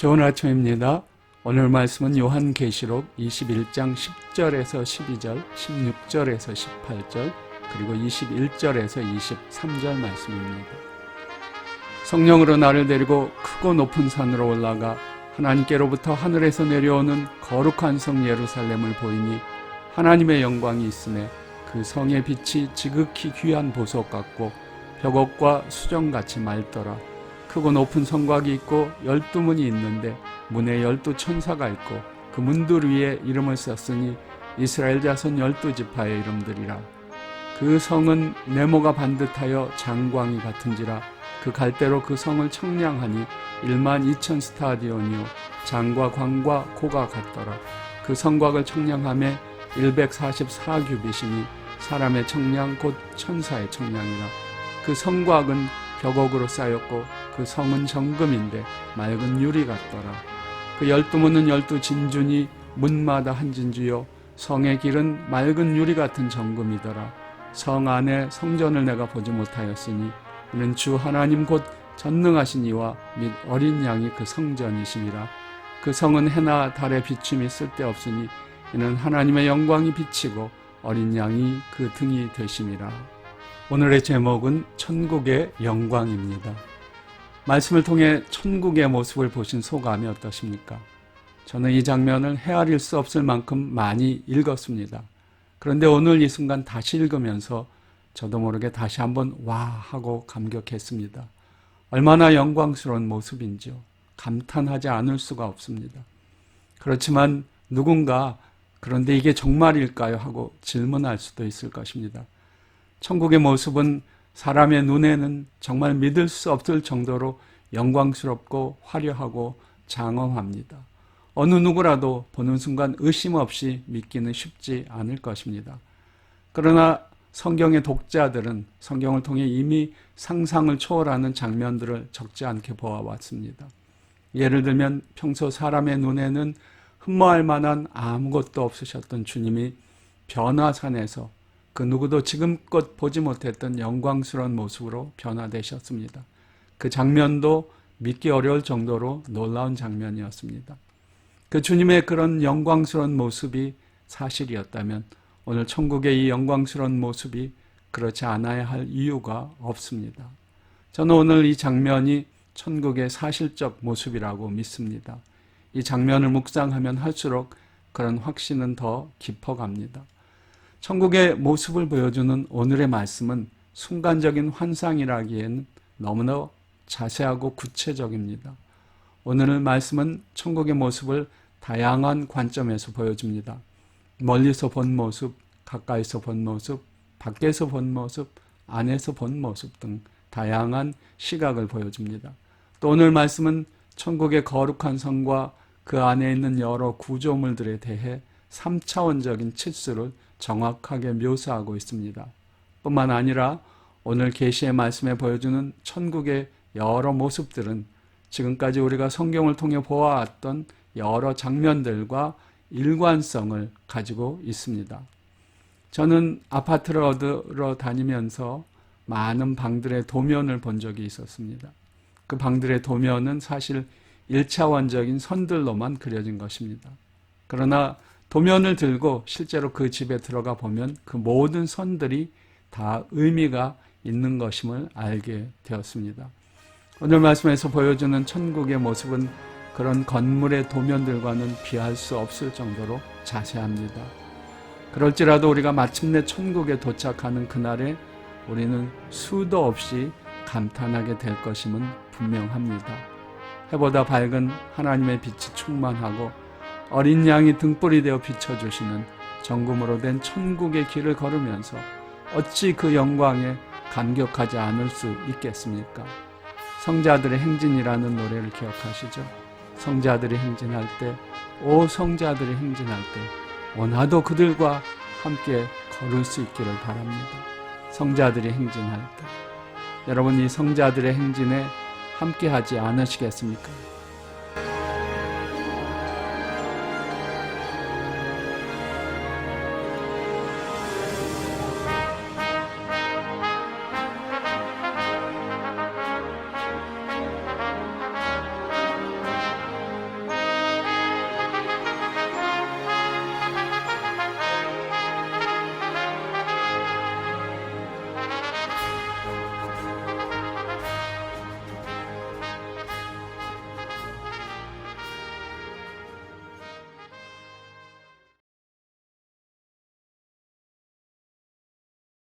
좋은 아침입니다. 오늘 말씀은 요한계시록 21장 10절에서 12절, 16절에서 18절, 그리고 21절에서 23절 말씀입니다. 성령으로 나를 데리고 크고 높은 산으로 올라가 하나님께로부터 하늘에서 내려오는 거룩한 성 예루살렘을 보이니 하나님의 영광이 있음에 그 성의 빛이 지극히 귀한 보석 같고 벽옥과 수정같이 맑더라. 크고 높은 성곽이 있고 12문이 있는데 문에 12천사가 있고 그 문들 위에 이름을 썼으니 이스라엘 자손 12지파의 이름들이라. 그 성은 네모가 반듯하여 장광이 같은지라. 그 갈대로 그 성을 청량하니 12,000 스타디온이요 장과 광과 고가 같더라. 그 성곽을 청량함에 144규빗이니 사람의 청량 곧 천사의 청량이라. 그 성곽은 벽옥으로 쌓였고 그 성은 정금인데 맑은 유리 같더라. 그 12문은 12진주니 문마다 한 진주요 성의 길은 맑은 유리 같은 정금이더라. 성 안에 성전을 내가 보지 못하였으니 이는 주 하나님 곧 전능하신 이와 및 어린 양이 그 성전이심이라. 그 성은 해나 달의 비춤이 쓸데없으니 이는 하나님의 영광이 비치고 어린 양이 그 등이 되심이라. 오늘의 제목은 천국의 영광입니다. 말씀을 통해 천국의 모습을 보신 소감이 어떠십니까? 저는 이 장면을 헤아릴 수 없을 만큼 많이 읽었습니다. 그런데 오늘 이 순간 다시 읽으면서 저도 모르게 다시 한번 와 하고 감격했습니다. 얼마나 영광스러운 모습인지요. 감탄하지 않을 수가 없습니다. 그렇지만 누군가 그런데 이게 정말일까요? 하고 질문할 수도 있을 것입니다. 천국의 모습은 사람의 눈에는 정말 믿을 수 없을 정도로 영광스럽고 화려하고 장엄합니다. 어느 누구라도 보는 순간 의심 없이 믿기는 쉽지 않을 것입니다. 그러나 성경의 독자들은 성경을 통해 이미 상상을 초월하는 장면들을 적지 않게 보아왔습니다. 예를 들면 평소 사람의 눈에는 흠모할 만한 아무것도 없으셨던 주님이 변화산에서 그 누구도 지금껏 보지 못했던 영광스러운 모습으로 변화되셨습니다. 그 장면도 믿기 어려울 정도로 놀라운 장면이었습니다. 그 주님의 그런 영광스러운 모습이 사실이었다면 오늘 천국의 이 영광스러운 모습이 그렇지 않아야 할 이유가 없습니다. 저는 오늘 이 장면이 천국의 사실적 모습이라고 믿습니다. 이 장면을 묵상하면 할수록 그런 확신은 더 깊어갑니다. 천국의 모습을 보여주는 오늘의 말씀은 순간적인 환상이라기엔 너무나 자세하고 구체적입니다. 오늘 말씀은 천국의 모습을 다양한 관점에서 보여줍니다. 멀리서 본 모습, 가까이서 본 모습, 밖에서 본 모습, 안에서 본 모습 등 다양한 시각을 보여줍니다. 또 오늘 말씀은 천국의 거룩한 성과 그 안에 있는 여러 구조물들에 대해 3차원적인 칠수를 정확하게 묘사하고 있습니다. 뿐만 아니라 오늘 계시의 말씀에 보여주는 천국의 여러 모습들은 지금까지 우리가 성경을 통해 보아왔던 여러 장면들과 일관성을 가지고 있습니다. 저는 아파트를 얻으러 다니면서 많은 방들의 도면을 본 적이 있었습니다. 그 방들의 도면은 사실 1차원적인 선들로만 그려진 것입니다. 그러나 도면을 들고 실제로 그 집에 들어가 보면 그 모든 선들이 다 의미가 있는 것임을 알게 되었습니다. 오늘 말씀에서 보여주는 천국의 모습은 그런 건물의 도면들과는 비할 수 없을 정도로 자세합니다. 그럴지라도 우리가 마침내 천국에 도착하는 그날에 우리는 수도 없이 감탄하게 될 것임은 분명합니다. 해보다 밝은 하나님의 빛이 충만하고 어린 양이 등불이 되어 비춰주시는 정금으로 된 천국의 길을 걸으면서 어찌 그 영광에 감격하지 않을 수 있겠습니까? 성자들의 행진이라는 노래를 기억하시죠? 성자들이 행진할 때, 오 성자들이 행진할 때 나도 그들과 함께 걸을 수 있기를 바랍니다. 성자들이 행진할 때 여러분 이 성자들의 행진에 함께 하지 않으시겠습니까?